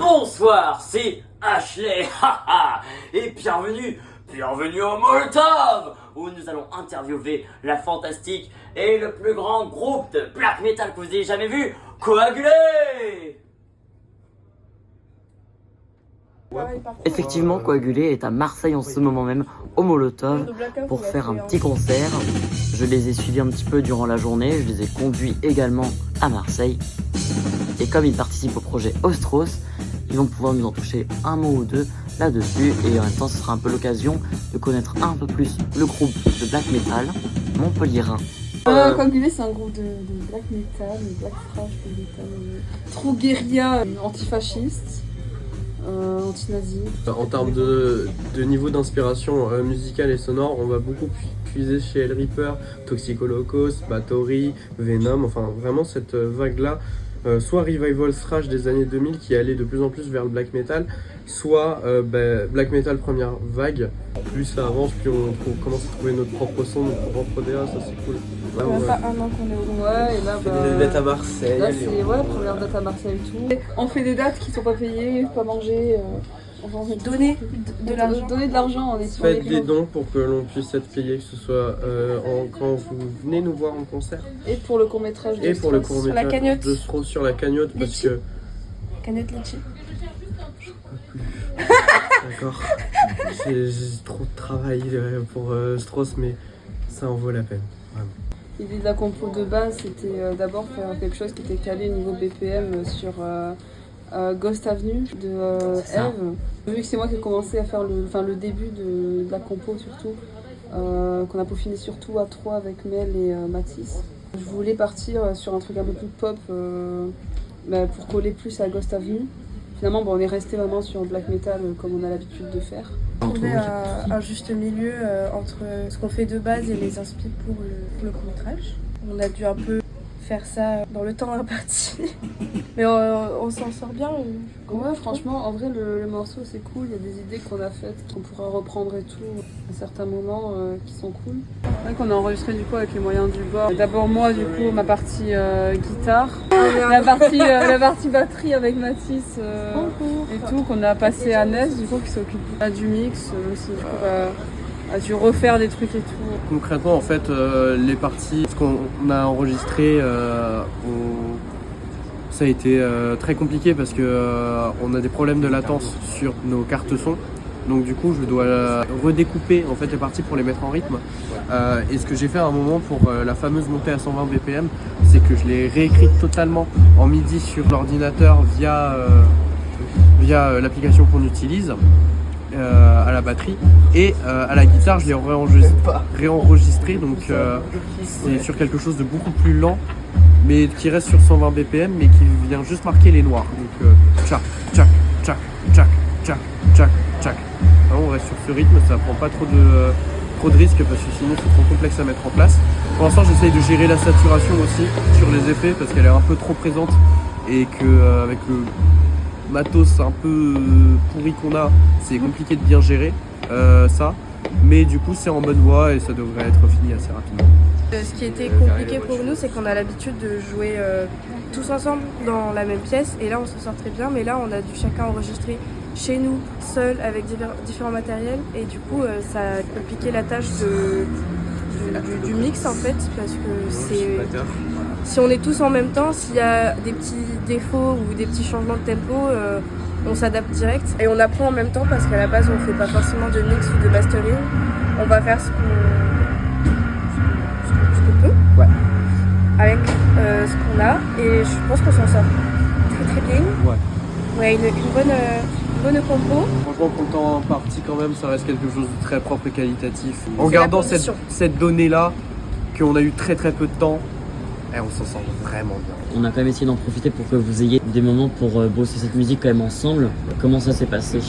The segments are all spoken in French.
Bonsoir, c'est Ashley, et bienvenue au Molotov, où nous allons interviewer la fantastique et le plus grand groupe de black metal que vous ayez jamais vu, Coagulé. Effectivement, Coagulé est à Marseille en ce moment même, au Molotov, pour faire un petit concert. Je les ai suivis un petit peu durant la journée, je les ai conduits également à Marseille. Et comme ils participent au projet Ostros, ils vont pouvoir nous en toucher un mot ou deux là-dessus. Et en même temps, ce sera un peu l'occasion de connaître un peu plus le groupe de black metal montpelliérain. Coagulé, c'est un groupe de black metal, black thrash, metal, trop guérilla, antifasciste, anti-nazi. En termes de niveau d'inspiration musicale et sonore, on va beaucoup puiser chez El Reaper, Toxic Holocaust, Bathory, Venom, enfin vraiment cette vague-là. Soit revival thrash des années 2000 qui allait de plus en plus vers le black metal, soit black metal première vague. Plus ça avance, plus on commence à trouver notre propre son, notre propre DA, ça c'est cool. Ça fait pas un an qu'on est au et là On fait des dates à Marseille. Là c'est première date à Marseille et tout. On fait des dates qui sont pas payées, pas mangées. On va donner de l'argent en étant. Faites des dons pour que l'on puisse être payé, que ce soit quand vous venez nous voir en concert. Et pour le court-métrage de Et pour le Strauss. court-métrage Sur la cagnotte. de Strauss sur la cagnotte parce Litchi. que... Cagnotte Litchi. D'accord. J'ai trop de travail pour Strauss, mais ça en vaut la peine. Vraiment. L'idée de la compo de base, c'était d'abord faire quelque chose qui était calé niveau BPM sur Ghost Avenue de Eve. Vu que c'est moi qui ai commencé à faire le début de la compo surtout, qu'on a peaufiné surtout à 3 avec Mel et Mathis. Je voulais partir sur un truc un peu plus pop pour coller plus à Ghost Avenue. Finalement, on est resté vraiment sur black metal comme on a l'habitude de faire. Trouver un juste milieu entre ce qu'on fait de base et les inspi pour le court-métrage. On a dû un peu faire ça dans le temps imparti, mais on s'en sort bien. Ouais, franchement, en vrai, le morceau c'est cool. Il y a des idées qu'on a faites, qu'on pourra reprendre et tout à certains moments qui sont cool. C'est vrai qu'on a enregistré du coup avec les moyens du bord. D'abord moi, du coup, ma partie guitare, la partie batterie avec Mathis et tout, qu'on a passé à Ness, du coup, qui s'occupe du mix aussi, du coup, a dû refaire des trucs et tout. Concrètement, en fait, les parties qu'on a enregistrées, ça a été très compliqué parce que on a des problèmes de latence sur nos cartes son. Donc du coup, je dois redécouper en fait les parties pour les mettre en rythme. Et ce que j'ai fait à un moment pour la fameuse montée à 120 BPM, c'est que je l'ai réécrite totalement en MIDI sur l'ordinateur via l'application qu'on utilise. À la batterie et à la guitare je l'ai réenregistré donc c'est sur quelque chose de beaucoup plus lent mais qui reste sur 120 BPM mais qui vient juste marquer les noirs donc tchac tchac tchac tchac tchac tchac tchac. On reste sur ce rythme, ça prend pas trop de risques parce que sinon c'est trop complexe à mettre en place. Pour l'instant j'essaye de gérer la saturation aussi sur les effets parce qu'elle est un peu trop présente et que avec le matos un peu pourri qu'on a, c'est compliqué de bien gérer ça, mais du coup c'est en bonne voie et ça devrait être fini assez rapidement. Ce qui était compliqué pour nous, c'est qu'on a l'habitude de jouer tous ensemble dans la même pièce et là on s'en sort très bien, mais là on a dû chacun enregistrer chez nous, seul, avec différents matériels et du coup ça a compliqué la tâche du mix en fait parce que si on est tous en même temps, s'il y a des petits défauts ou des petits changements de tempo, on s'adapte direct et on apprend en même temps parce qu'à la base on fait pas forcément de mix ou de mastering, on va faire ce qu'on peut avec ce qu'on a et je pense qu'on s'en sort très bien. Ouais, une bonne compo. Franchement, content en partie quand même, ça reste quelque chose de très propre et qualitatif. En gardant cette donnée-là, qu'on a eu très peu de temps, et on s'en sort vraiment bien. On a quand même essayé d'en profiter pour que vous ayez des moments pour bosser cette musique quand même ensemble. Comment ça s'est passé?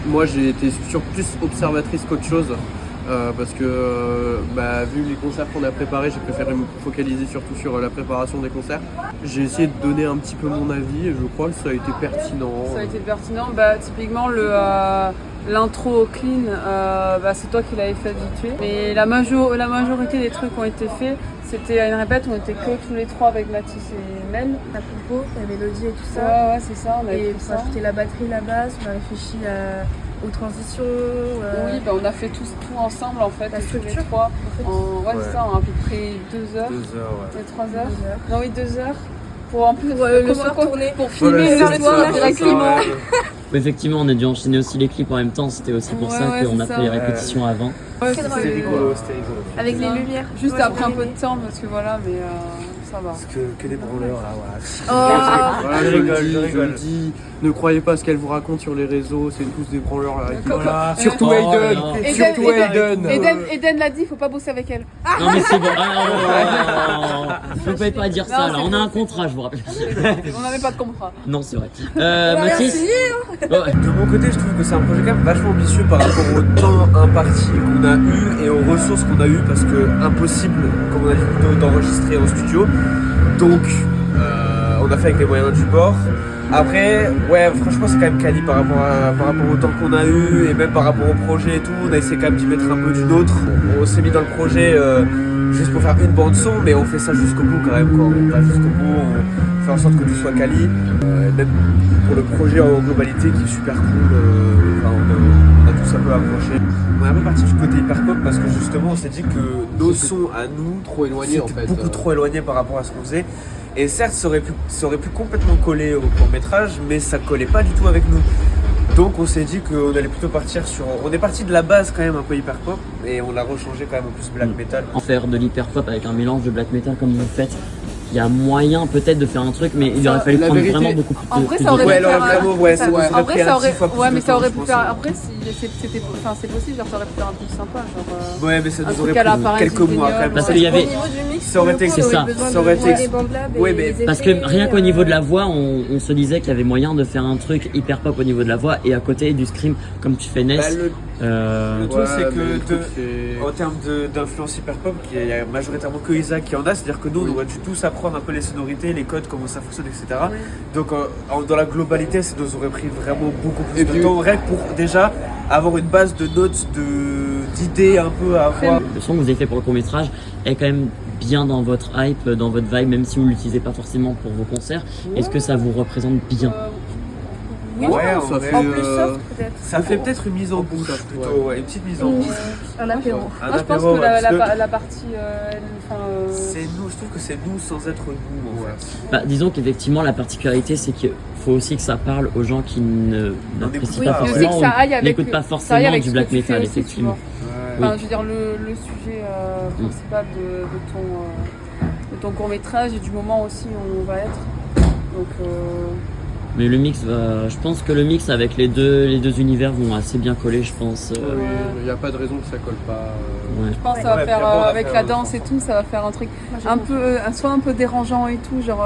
Moi, j'ai été plus observatrice qu'autre chose. Parce que vu les concerts qu'on a préparés, j'ai préféré me focaliser surtout sur la préparation des concerts. J'ai essayé de donner un petit peu mon avis et je crois que ça a été pertinent. Ça a été pertinent, typiquement l'intro clean, c'est toi qui l'avais fait vite fait. Mais la majorité des trucs qui ont été faits, C'était une répète où on était que tous les trois avec Mathis et Mel. La compo, la mélodie et tout ça. Ouais, c'est ça, on avait Et fait pour ça. ajouter la batterie, la basse, on a réfléchi aux transitions. Oui, on a fait tout ensemble en fait, La tous les structure, trois. en fait. Ouais, c'est ça, en à peu près 2 heures. 2 heures, ouais. Et 3 heures. 2 heures. Non, oui, 2 heures. Pour en plus le soir tourner. pour filmer Voilà, le c'est soir ça, directement. c'est ça, Mais effectivement, on a dû enchaîner aussi les clips en même temps. C'était aussi pour Ouais, ça ouais, qu'on a c'est fait ça. les répétitions avant. Ouais, C'était C'était rigolo, c'était rigolo. Avec les ça. lumières. Juste Ouais, après un j'ai peu aimé. de temps parce que voilà, mais ça va. Parce que des branleurs là, voilà. Oh. Voilà, je le dis, ne croyez pas ce qu'elle vous raconte sur les réseaux, c'est tous des branleurs là. Voilà. Surtout Oh, Aiden, non. surtout Aiden. Eden l'a dit, il faut pas bosser avec elle. Non mais c'est bon. Vous pouvez pas dire ça là. c'est On a faux, un contrat, je vous rappelle. On n'avait pas de contrat. Non, c'est vrai. rien Mathis. signé, Ouais. De mon côté, je trouve que c'est un projet quand même vachement ambitieux par rapport au temps imparti qu'on a eu et aux ressources qu'on a eu parce que impossible, comme on a dit, d'enregistrer en studio. Donc, on a fait avec les moyens du bord. Après, ouais, franchement, c'est quand même quali par rapport au temps qu'on a eu et même par rapport au projet et tout. On a essayé quand même d'y mettre un peu du nôtre. On s'est mis dans le projet juste pour faire une bande son, mais on fait ça jusqu'au bout quand même. Quoi. On va jusqu'au bout, on fait en sorte que tout soit quali. Même pour le projet en globalité qui est super cool, on a tous un peu approché. On est un peu parti du côté hyper pop parce que justement, on s'est dit que nos sons à nous, trop éloigné en c'était fait. beaucoup trop éloigné par rapport à ce qu'on faisait. Et certes, ça aurait pu complètement coller au court-métrage, mais ça collait pas du tout avec nous. Donc on s'est dit qu'on allait plutôt partir sur... On est parti de la base quand même un peu hyper pop, et on l'a rechangé quand même en plus black metal. En faire de l'hyper pop avec un mélange de black metal comme vous faites. Il y a moyen peut-être de faire un truc, mais il aurait fallu la prendre vérité, vraiment beaucoup plus en de vrai, plus ça de aurait temps. Ouais, pu alors faire vraiment, ouais, ça nous En aurait vrai, pris ça un aurait, 10 fois plus ouais, de mais ça temps, aurait je pu pense. faire. Après, c'est possible, genre ça aurait pu faire un truc sympa, genre. Ouais, mais ça Un nous truc aurait à la pris Paris quelques mois Hilton, quand même. Parce Ouais. qu'il y avait... Au niveau du mix, Ça aurait été- pour le coup, c'est on aurait ça. besoin Ça aurait de été- des bandes labs et Ouais, mais des Parce que effets, rien qu'au niveau de la voix, on se disait qu'il y avait moyen de faire un truc hyper pop au niveau de la voix et à côté du scream comme tu fais Bah, Ness. le truc, Ouais, c'est mais le que truc, c'est- en termes d'influence hyper pop, il y a majoritairement que Isaac qui en a, c'est-à-dire que nous, on aurait dû tous apprendre un peu les sonorités, les codes, comment ça fonctionne, etc. Donc, dans la globalité, ça nous aurait pris vraiment beaucoup plus Et de puis- temps, rien que pour déjà avoir une base de notes, d'idées un peu à avoir. Le son que vous avez fait pour le court-métrage est quand même bien dans votre hype, dans votre vibe, même si vous ne l'utilisez pas forcément pour vos concerts. Est-ce que ça vous représente bien? Oui, Ouais, en ça vrai, fait, En plus soft peut-être. ça fait peut-être une mise en bouche soft, plutôt, ouais. ouais, une petite mise en bouche. Un apéro. Un Moi, je pense apéro, que ouais, parce que la partie. c'est nous, je trouve que c'est nous sans être nous en fait. Bah, disons qu'effectivement, la particularité, c'est qu'il faut aussi que ça parle aux gens qui n'apprécient Oui, pas mais aussi que forcément ça aille ou avec n'écoutent le- pas ça aille forcément avec du ce black que tu fais metal, aussi, tu effectivement. vois. Enfin, je veux dire, le sujet principal de ton court-métrage et du moment aussi où on va être. Donc, Mais le mix va... Je pense que le mix avec les deux univers vont assez bien coller, je pense. Oui, il n'y a pas de raison que ça colle pas. Ouais. je pense que ça va Ouais, faire, clairement, on va avec faire la un danse et tout, ça va faire un truc Moi, j'ai un compris. peu, soit un peu dérangeant et tout, genre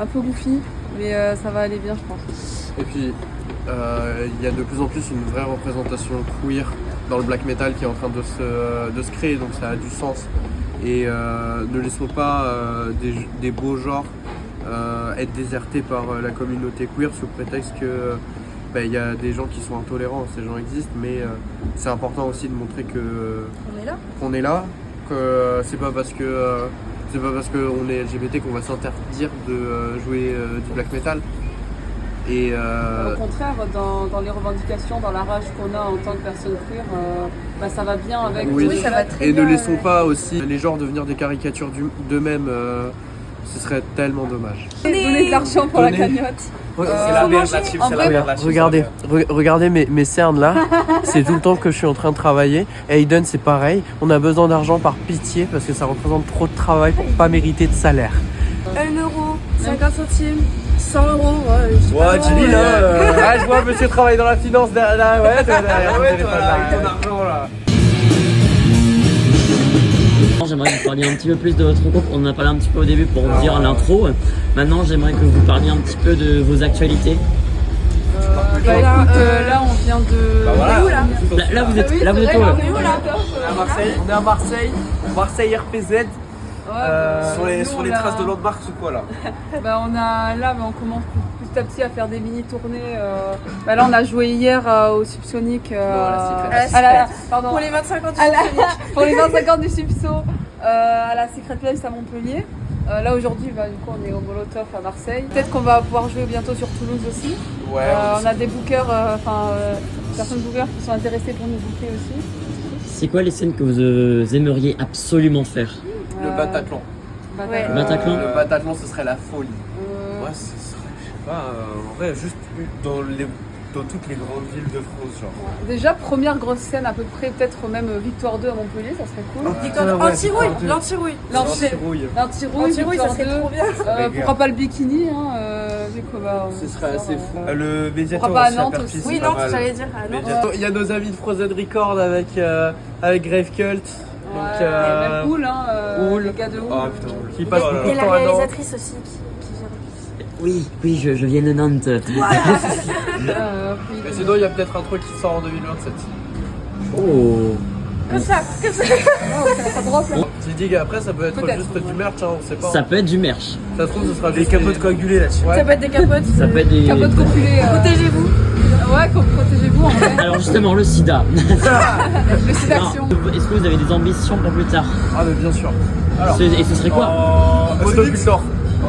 un peu goofy, mais ça va aller bien, je pense. Et puis, il y a de plus en plus une vraie représentation queer dans le black metal qui est en train de se créer, donc ça a du sens. Et ne laissons pas des beaux genres être désertés par la communauté queer sous prétexte que il y a des gens qui sont intolérants, ces gens existent, mais c'est important aussi de montrer que On est là. qu'on est là, que c'est pas parce qu'on est LGBT qu'on va s'interdire de jouer du black metal. Et Au contraire, dans les revendications, dans la rage qu'on a en tant que personne queer, ça va bien avec. Oui, ça va très et bien. ne laissons pas aussi les genres devenir des caricatures d'eux-mêmes, ce serait tellement dommage. Donner de l'argent pour la Donner. cagnotte. C'est la faut merde manger. la team, En c'est la vrai, merde la team. Regardez, regardez mes cernes là, c'est tout le temps que je suis en train de travailler. Aiden c'est pareil, on a besoin d'argent par pitié parce que ça représente trop de travail pour pas mériter de salaire. 1 euro, 50 centimes, 100 euros. Ouais, je sais pas. Ouais, Jimmy là, Ah je vois monsieur travaille dans la finance derrière, ouais, derrière ouais, toi, là, avec ton argent là. J'aimerais que vous parliez un petit peu plus de votre groupe. On en a parlé un petit peu au début pour dire l'intro. Maintenant, j'aimerais que vous parliez un petit peu de vos actualités. Écoute, là on vient de. Bah voilà. On est où là Là, vous êtes, Oui, là, vous c'est êtes vrai, où là, là on est où, là À Marseille, On est à Marseille, Marseille RPZ. Ouais, sur nous, les on a- traces de landmarks ou quoi là? On commence petit à petit à faire des mini tournées. Là on a joué hier au Subsonic. à la pardon. Pour les 25 ans du À la- Subsonic. pour les 25 ans du Subso. à la Secret Place à Montpellier. Là aujourd'hui, du coup, on est au Molotov à Marseille. Peut-être qu'on va pouvoir jouer bientôt sur Toulouse aussi. Ouais, On a des bookers, certains bookers qui sont intéressés pour nous booker aussi. C'est quoi les scènes que vous aimeriez absolument faire? le Bataclan. Ouais. Le Bataclan Le Bataclan, ce serait la folie. Ouais, ce serait, je sais pas, en vrai, juste dans toutes les grandes villes de France, genre. Déjà, première grosse scène à peu près, peut-être même Victoire 2 à Montpellier, ça serait cool. Victoire, ouais, anti-rouille, Victoire l'anti-rouille. L'anti-rouille. L'anti-rouille, Ça Victoire serait 2. trop bien. Pourquoi pas le bikini, vu qu'on va. Ce serait assez fou. Le Médiator Pourquoi pas à aussi à Nantes Perpignan, aussi. Oui, c'est pas Nantes, mal. j'allais dire. Ah, non. Médiator. Il y a nos amis de Frozen Record avec Grave Cult. Donc, Même Houl, Houl. les gars de Houl. Ah putain, qui passe Oh là beaucoup Et de la temps à Nantes. réalisatrice aussi qui vient. Oui, je viens de Nantes. Mais sinon, il y a peut-être un truc qui sort en 2027. Oh. Comme ça. Ça drop là. Tu dis qu'après, ça peut être Peut-être, juste ouais. du merch, hein, on sait pas. Ça peut être du merch. Ça se trouve, ce sera Des juste capotes coagulées là-dessus. Ouais. Ça peut être des capotes. Ça peut être des... Capote copulée. Protégez-vous. Ouais, protégez-vous en vrai. Alors justement, le sida. Le site d'action. Non. Est-ce que vous avez des ambitions pour plus tard? Ah, mais bien sûr. Alors, Et ce serait quoi? Motocultor.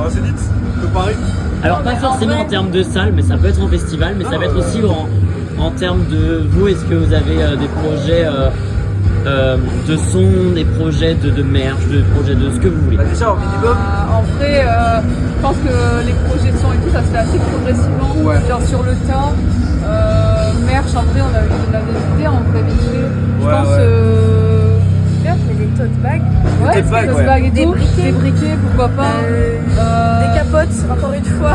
C'est dit de Paris. Alors pas forcément en termes de salle, mais ça peut être en festival, mais ça peut être aussi en termes de vous. Est-ce que vous avez des projets de son, des projets de merch, des projets de ce que vous voulez? Bah, déjà, au minimum. En vrai, je pense que les projets de son et tout, ça se fait assez progressivement. Ouais. Genre sur le tas. Merch, en vrai, on a des idées en vrai vite fait. Je Ouais, pense. Bien, on fait des tote bags. Ouais, Tote bag, tote ouais. bag et Des tout. briquets. Des briquets, pourquoi pas. Des capotes, encore une fois.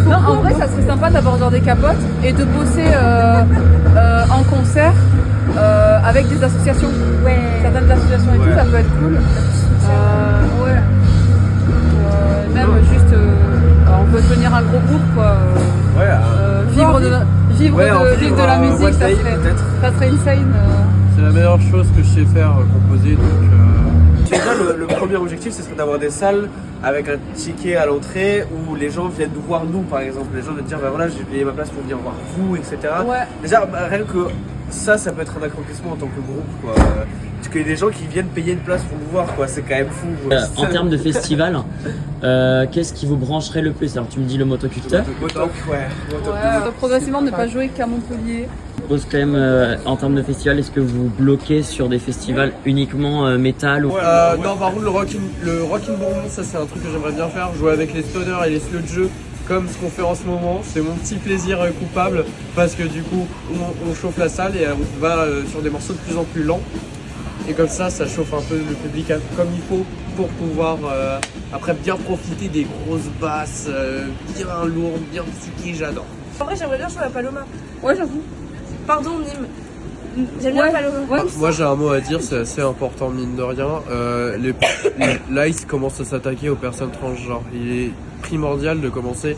Non, en vrai, ça serait sympa d'avoir genre des capotes et de bosser en concert avec des associations. Ouais. Certaines associations et Ouais. tout, ça peut être cool. Ouais. Même juste, on peut devenir un gros groupe, quoi. Ouais, Vivre de la musique, One ça Day, serait peut-être. insane. C'est la meilleure chose que je sais faire, composer, donc... Déjà, le premier objectif, ce serait d'avoir des salles avec un ticket à l'entrée où les gens viennent nous voir, nous, par exemple. Les gens viennent dire, bah voilà, j'ai payé ma place pour venir voir vous, etc. Ouais. Déjà, rien que ça peut être un accomplissement en tant que groupe, quoi. Parce qu'il y a des gens qui viennent payer une place pour nous voir, quoi. C'est quand même fou. En termes de festival, qu'est-ce qui vous brancherait le plus? Alors tu me dis le motoculteur. Motoc, ouais. Motoc, Progressivement, ne pas jouer qu'à Montpellier. Je pose quand même en termes de festival, est-ce que vous bloquez sur des festivals uniquement métal ou... non, par contre, le Rock in Bourbon, ça c'est un truc que j'aimerais bien faire. Jouer avec les stoners et les sludgeux comme ce qu'on fait en ce moment. C'est mon petit plaisir coupable parce que du coup, on chauffe la salle et on va sur des morceaux de plus en plus lents. Et comme ça chauffe un peu le public comme il faut pour pouvoir après bien profiter des grosses basses, bien lourdes, bien psychées, j'adore. En vrai, j'aimerais bien jouer à Paloma. Ouais, j'avoue. Pardon, Nîmes. J'aime bien Ouais. Paloma. Ouais. Moi j'ai un mot à dire, c'est assez important mine de rien. Là ils commencent à s'attaquer aux personnes transgenres. Il est primordial de commencer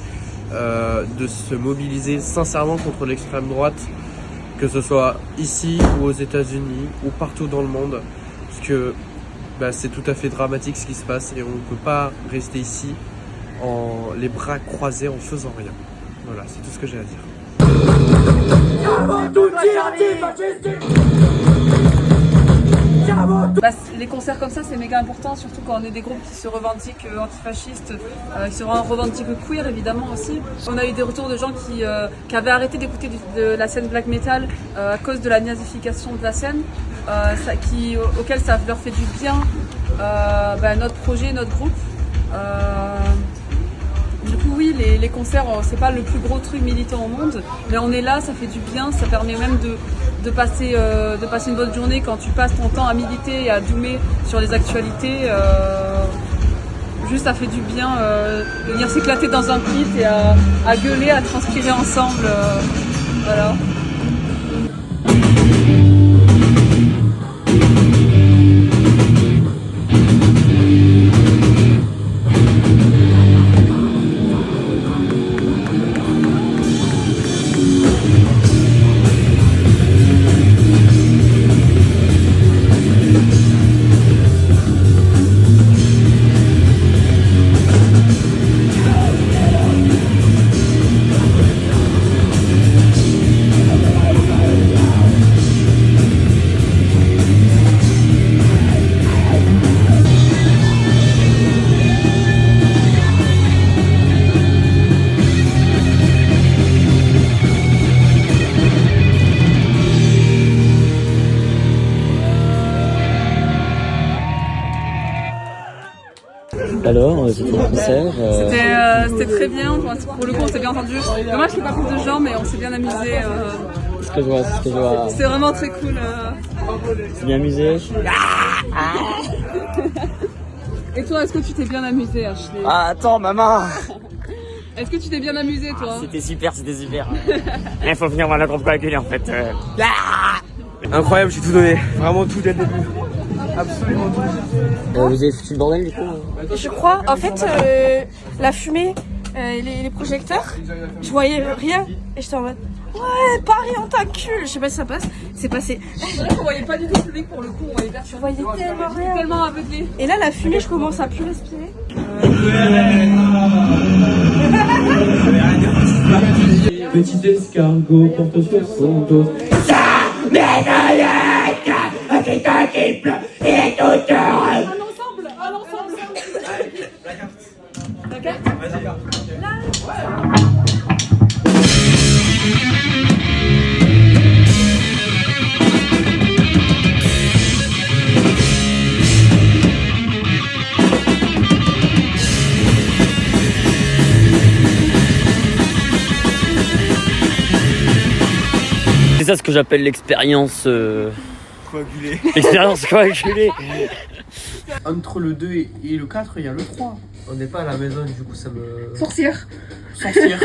de se mobiliser sincèrement contre l'extrême droite, que ce soit ici ou aux États-Unis ou partout dans le monde, parce que c'est tout à fait dramatique ce qui se passe et on ne peut pas rester ici les bras croisés en faisant rien. Voilà, c'est tout ce que j'ai à dire. Les concerts comme ça, c'est méga important, surtout quand on est des groupes qui se revendiquent antifascistes, qui se revendiquent queer évidemment aussi. On a eu des retours de gens qui avaient arrêté d'écouter de la scène black metal à cause de la nazification de la scène, auquel ça leur fait du bien, notre projet, notre groupe. Du coup oui, les concerts, c'est pas le plus gros truc militant au monde, mais on est là, ça fait du bien, ça permet même de passer une bonne journée quand tu passes ton temps à militer et à zoomer sur les actualités. Juste ça fait du bien de venir s'éclater dans un pit et à gueuler, à transpirer ensemble. Voilà. Alors, c'était un concert C'était très bien, pour le coup on s'est bien entendu. Dommage qu'il n'y ait pas plus de gens, mais on s'est bien amusé. C'est ce que je vois, c'est ce que je vois. C'était vraiment très cool. C'est bien amusé. Et toi, est-ce que tu t'es bien amusé, Ashley? Ah, attends, maman. Est-ce que tu t'es bien amusé, toi? C'était super, c'était super. Il faut venir voir la groupe coagulée en fait. Incroyable, j'ai tout donné. Vraiment tout dès le début. Absolument tout. Vous avez foutu le bordel du coup? Je crois, en fait, la fumée, les projecteurs, je voyais rien et j'étais en mode ouais, Paris en t'encule. Je sais pas si ça passe, c'est passé. C'est vrai qu'on voyait pas du tout le public pour le coup, on voyait personne. Je voyais tellement rien. Tellement aveuglé. Et là, la fumée, je commence à plus respirer. Petit escargot porte sur son dos. C'est ça ce que j'appelle l'expérience Coagulé. L'expérience coagulée. Entre le 2 et le 4, il y a le 3. On n'est pas à la maison, du coup ça me... Sorcière. Sortir.